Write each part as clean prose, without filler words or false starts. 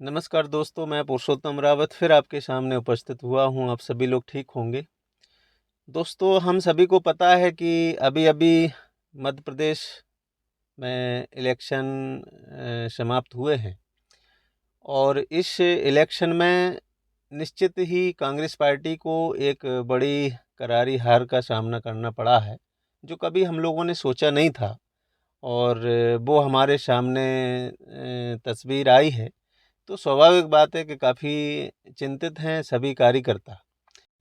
नमस्कार दोस्तों, मैं पुरुषोत्तम रावत फिर आपके सामने उपस्थित हुआ हूँ। आप सभी लोग ठीक होंगे। दोस्तों, हम सभी को पता है कि अभी-अभी मध्य प्रदेश में इलेक्शन समाप्त हुए हैं और इस इलेक्शन में निश्चित ही कांग्रेस पार्टी को एक बड़ी करारी हार का सामना करना पड़ा है, जो कभी हम लोगों ने सोचा नहीं था और वो हमारे सामने तस्वीर आई है। तो स्वाभाविक बात है कि काफ़ी चिंतित हैं सभी कार्यकर्ता।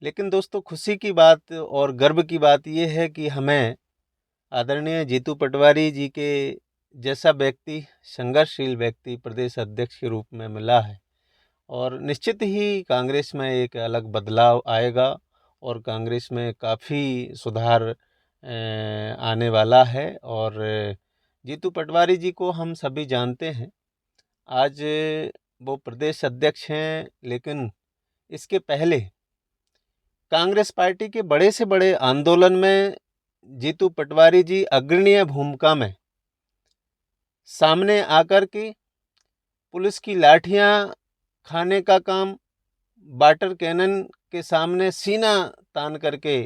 लेकिन दोस्तों, खुशी की बात और गर्व की बात ये है कि हमें आदरणीय जीतू पटवारी जी के जैसा व्यक्ति, संघर्षशील व्यक्ति प्रदेश अध्यक्ष के रूप में मिला है और निश्चित ही कांग्रेस में एक अलग बदलाव आएगा और कांग्रेस में काफ़ी सुधार आने वाला है। और जीतू पटवारी जी को हम सभी जानते हैं। आज वो प्रदेश अध्यक्ष हैं, लेकिन इसके पहले कांग्रेस पार्टी के बड़े से बड़े आंदोलन में जीतू पटवारी जी अग्रणीय भूमिका में सामने आकर के पुलिस की लाठियां खाने का काम, वाटर कैनन के सामने सीना तान करके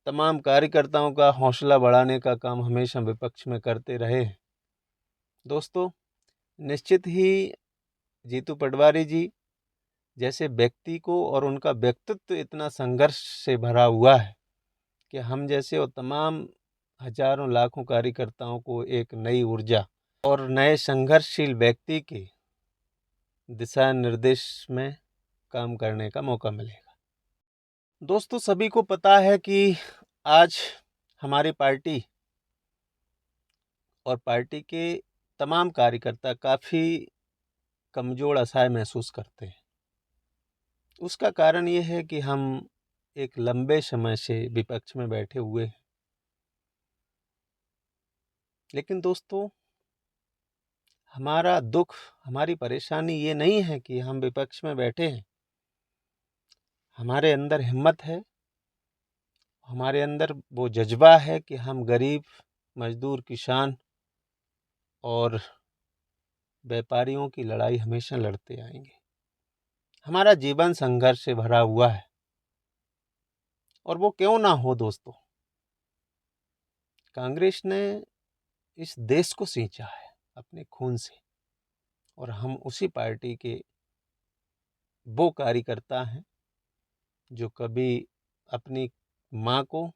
तमाम कार्यकर्ताओं का हौसला बढ़ाने का काम हमेशा विपक्ष में करते रहे हैं। दोस्तों, निश्चित ही जीतू पटवारी जी जैसे व्यक्ति को और उनका व्यक्तित्व इतना संघर्ष से भरा हुआ है कि हम जैसे और तमाम हजारों लाखों कार्यकर्ताओं को एक नई ऊर्जा और नए संघर्षशील व्यक्ति के दिशा निर्देश में काम करने का मौका मिलेगा। दोस्तों, सभी को पता है कि आज हमारी पार्टी और पार्टी के तमाम कार्यकर्ता काफ़ी कमज़ोर असहाय महसूस करते हैं। उसका कारण ये है कि हम एक लंबे समय से विपक्ष में बैठे हुए हैं। लेकिन दोस्तों, हमारा दुख, हमारी परेशानी ये नहीं है कि हम विपक्ष में बैठे हैं। हमारे अंदर हिम्मत है, हमारे अंदर वो जज्बा है कि हम गरीब, मजदूर, किसान और व्यापारियों की लड़ाई हमेशा लड़ते आएंगे। हमारा जीवन संघर्ष से भरा हुआ है और वो क्यों ना हो दोस्तों। कांग्रेस ने इस देश को सींचा है अपने खून से और हम उसी पार्टी के वो कार्यकर्ता हैं जो कभी अपनी माँ को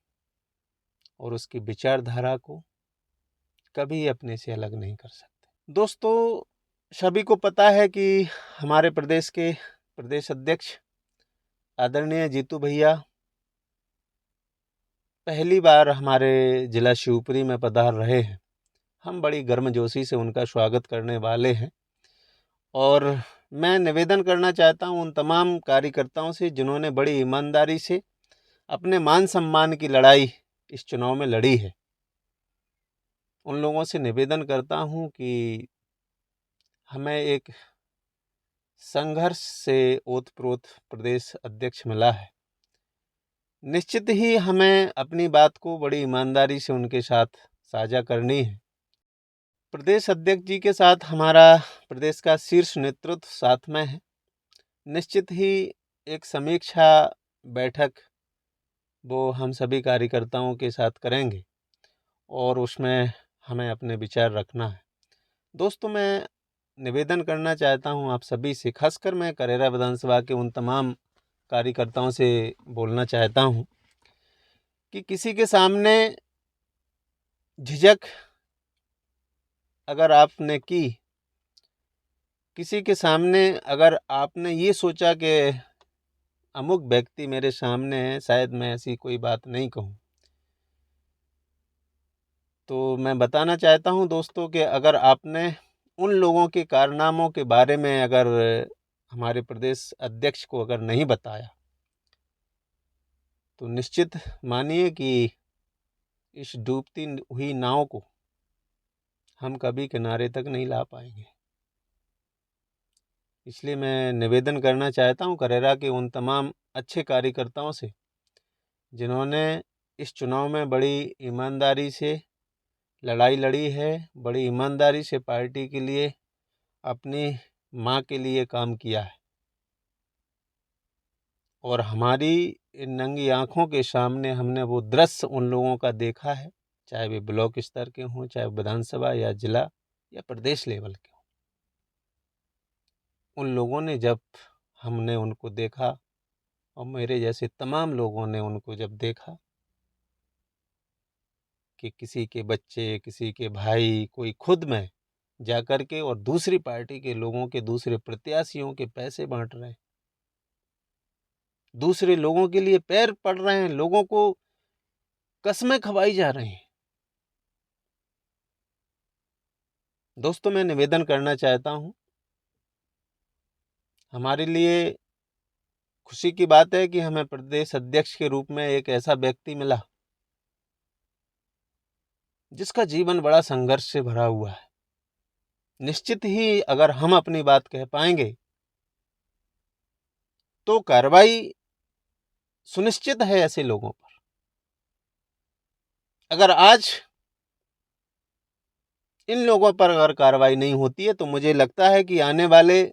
और उसकी विचारधारा को कभी अपने से अलग नहीं कर सकते। दोस्तों, सभी को पता है कि हमारे प्रदेश के प्रदेश अध्यक्ष आदरणीय जीतू भैया पहली बार हमारे जिला शिवपुरी में पधार रहे हैं। हम बड़ी गर्मजोशी से उनका स्वागत करने वाले हैं और मैं निवेदन करना चाहता हूं उन तमाम कार्यकर्ताओं से जिन्होंने बड़ी ईमानदारी से अपने मान सम्मान की लड़ाई इस चुनाव में लड़ी है। उन लोगों से निवेदन करता हूं कि हमें एक संघर्ष से ओतप्रोत प्रदेश अध्यक्ष मिला है। निश्चित ही हमें अपनी बात को बड़ी ईमानदारी से उनके साथ साझा करनी है। प्रदेश अध्यक्ष जी के साथ हमारा प्रदेश का शीर्ष नेतृत्व साथ में है। निश्चित ही एक समीक्षा बैठक वो हम सभी कार्यकर्ताओं के साथ करेंगे और उसमें हमें अपने विचार रखना है। दोस्तों, मैं निवेदन करना चाहता हूं आप सभी से, खासकर मैं करेरा विधानसभा के उन तमाम कार्यकर्ताओं से बोलना चाहता हूं कि किसी के सामने झिझक अगर आपने की, किसी के सामने अगर आपने ये सोचा कि अमुक व्यक्ति मेरे सामने है, शायद मैं ऐसी कोई बात नहीं कहूँ, तो मैं बताना चाहता हूं दोस्तों कि अगर आपने उन लोगों के कारनामों के बारे में अगर हमारे प्रदेश अध्यक्ष को अगर नहीं बताया तो निश्चित मानिए कि इस डूबती हुई नाव को हम कभी किनारे तक नहीं ला पाएंगे। इसलिए मैं निवेदन करना चाहता हूं करेरा के उन तमाम अच्छे कार्यकर्ताओं से जिन्होंने इस चुनाव में बड़ी ईमानदारी से लड़ाई लड़ी है, बड़ी ईमानदारी से पार्टी के लिए अपनी माँ के लिए काम किया है, और हमारी इन नंगी आँखों के सामने हमने वो दृश्य उन लोगों का देखा है, चाहे वे ब्लॉक स्तर के हों, चाहे विधानसभा या जिला या प्रदेश लेवल के हों। उन लोगों ने जब हमने उनको देखा, और मेरे जैसे तमाम लोगों ने उनको जब देखा कि किसी के बच्चे, किसी के भाई, कोई खुद में जाकर के और दूसरी पार्टी के लोगों के, दूसरे प्रत्याशियों के पैसे बांट रहे हैं, दूसरे लोगों के लिए पैर पड़ रहे हैं, लोगों को कस्में खवाई जा रही हैं। दोस्तों, मैं निवेदन करना चाहता हूं, हमारे लिए खुशी की बात है कि हमें प्रदेश अध्यक्ष के रूप में एक ऐसा व्यक्ति मिला जिसका जीवन बड़ा संघर्ष से भरा हुआ है। निश्चित ही अगर हम अपनी बात कह पाएंगे तो कार्रवाई सुनिश्चित है ऐसे लोगों पर। अगर आज इन लोगों पर अगर कार्रवाई नहीं होती है तो मुझे लगता है कि आने वाले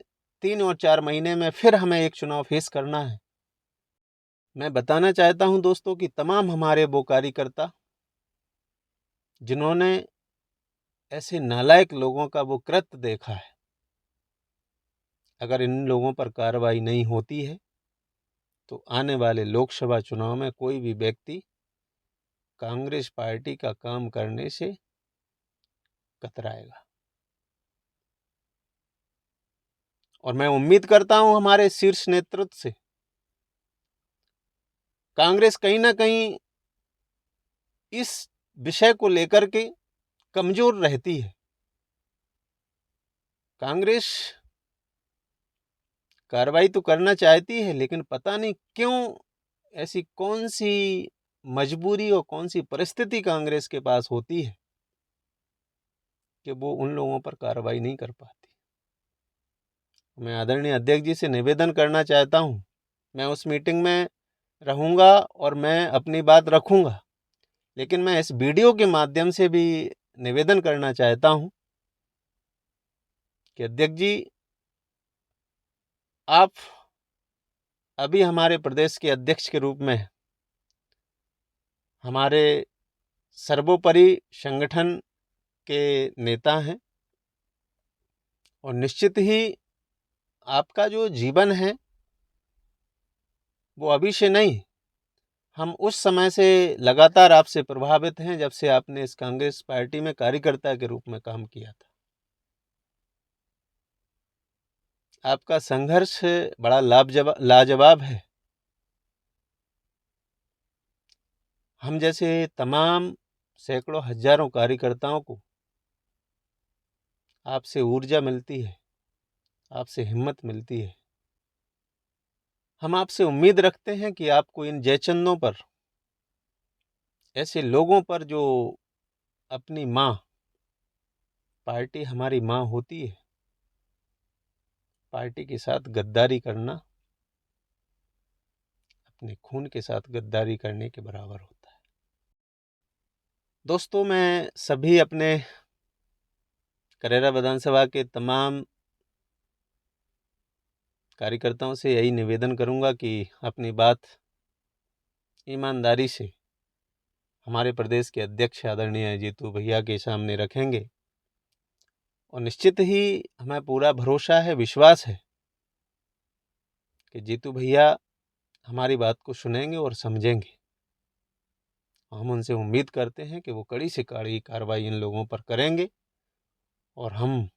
3 और 4 महीने में फिर हमें एक चुनाव फेस करना है। मैं बताना चाहता हूं दोस्तों कि तमाम हमारे वो कार्यकर्ता जिन्होंने ऐसे नालायक लोगों का वो कृत्य देखा है, अगर इन लोगों पर कार्रवाई नहीं होती है तो आने वाले लोकसभा चुनाव में कोई भी व्यक्ति कांग्रेस पार्टी का काम करने से कतराएगा। और मैं उम्मीद करता हूं हमारे शीर्ष नेतृत्व से, कांग्रेस कहीं ना कहीं इस विषय को लेकर के कमजोर रहती है। कांग्रेस कार्रवाई तो करना चाहती है, लेकिन पता नहीं क्यों ऐसी कौन सी मजबूरी और कौन सी परिस्थिति कांग्रेस के पास होती है कि वो उन लोगों पर कार्रवाई नहीं कर पाती। मैं आदरणीय अध्यक्ष जी से निवेदन करना चाहता हूं, मैं उस मीटिंग में रहूंगा और मैं अपनी बात रखूंगा, लेकिन मैं इस वीडियो के माध्यम से भी निवेदन करना चाहता हूं कि अध्यक्ष जी, आप अभी हमारे प्रदेश के अध्यक्ष के रूप में हमारे सर्वोपरि संगठन के नेता हैं, और निश्चित ही आपका जो जीवन है वो अभी से नहीं, हम उस समय से लगातार आपसे प्रभावित हैं जब से आपने इस कांग्रेस पार्टी में कार्यकर्ता के रूप में काम किया था। आपका संघर्ष बड़ा लाजवाब है। हम जैसे तमाम सैकड़ों हजारों कार्यकर्ताओं को आपसे ऊर्जा मिलती है, आपसे हिम्मत मिलती है। हम आपसे उम्मीद रखते हैं कि आपको इन जयचंदों पर, ऐसे लोगों पर जो अपनी माँ, पार्टी हमारी माँ होती है, पार्टी के साथ गद्दारी करना अपने खून के साथ गद्दारी करने के बराबर होता है। दोस्तों, मैं सभी अपने करेरा विधानसभा के तमाम कार्यकर्ताओं से यही निवेदन करूंगा कि अपनी बात ईमानदारी से हमारे प्रदेश के अध्यक्ष आदरणीय जीतू भैया के सामने रखेंगे, और निश्चित ही हमें पूरा भरोसा है, विश्वास है कि जीतू भैया हमारी बात को सुनेंगे और समझेंगे। हम उनसे उम्मीद करते हैं कि वो कड़ी से कड़ी कार्रवाई इन लोगों पर करेंगे, और हम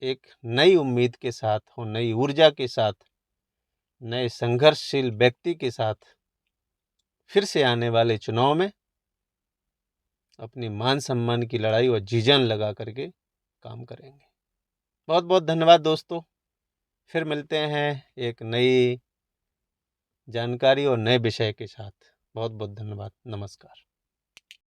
एक नई उम्मीद के साथ और नई ऊर्जा के साथ, नए संघर्षशील व्यक्ति के साथ फिर से आने वाले चुनाव में अपनी मान सम्मान की लड़ाई और जी जान लगा करके काम करेंगे। बहुत बहुत धन्यवाद दोस्तों। फिर मिलते हैं एक नई जानकारी और नए विषय के साथ। बहुत बहुत धन्यवाद। नमस्कार।